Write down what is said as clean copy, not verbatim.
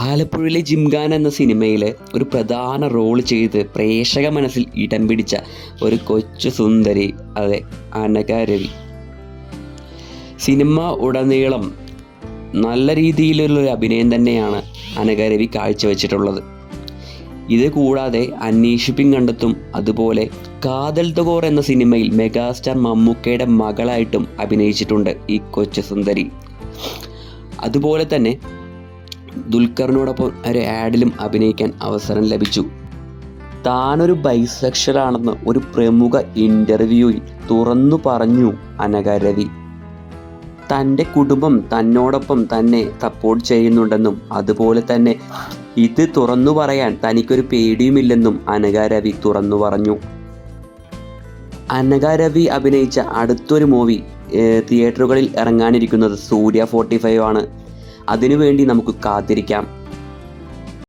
ആലപ്പുഴയിലെ ജിംഖാന എന്ന സിനിമയിൽ ഒരു പ്രധാന റോൾ ചെയ്ത് പ്രേക്ഷക മനസ്സിൽ ഇടം പിടിച്ച ഒരു കൊച്ചു സുന്ദരി, അതെ, അനഘ രവി. സിനിമ ഉടനീളം നല്ല രീതിയിലുള്ളൊരു അഭിനയം തന്നെയാണ് അനഘ രവി കാഴ്ചവെച്ചിട്ടുള്ളത്. ഇത് കൂടാതെ അന്വേഷിപ്പിൻ കണ്ടെത്തും, അതുപോലെ കാതൽ തകോർ എന്ന സിനിമയിൽ മെഗാസ്റ്റാർ മമ്മൂക്കയുടെ മകളായിട്ടും അഭിനയിച്ചിട്ടുണ്ട് ഈ കൊച്ചു സുന്ദരി. അതുപോലെ തന്നെ ദുൽഖറിനോടൊപ്പം ഒരു ആഡിലും അഭിനയിക്കാൻ അവസരം ലഭിച്ചു. താനൊരു ബൈസെക്ഷൽ ആണെന്ന് ഒരു പ്രമുഖ ഇൻ്റർവ്യൂവിൽ തുറന്നു പറഞ്ഞു അനഘ രവി. തൻ്റെ കുടുംബം തന്നോടൊപ്പം തന്നെ സപ്പോർട്ട് ചെയ്യുന്നുണ്ടെന്നും അതുപോലെ തന്നെ ഇത് തുറന്നു പറയാൻ തനിക്കൊരു പേടിയുമില്ലെന്നും അനഘ രവി തുറന്നു പറഞ്ഞു. അനഘ രവി അഭിനയിച്ച അടുത്തൊരു മൂവി തിയേറ്ററുകളിൽ ഇറങ്ങാനിരിക്കുന്നത് സൂര്യ 45 ആണ്. അതിനുവേണ്ടി നമുക്ക് കാത്തിരിക്കാം.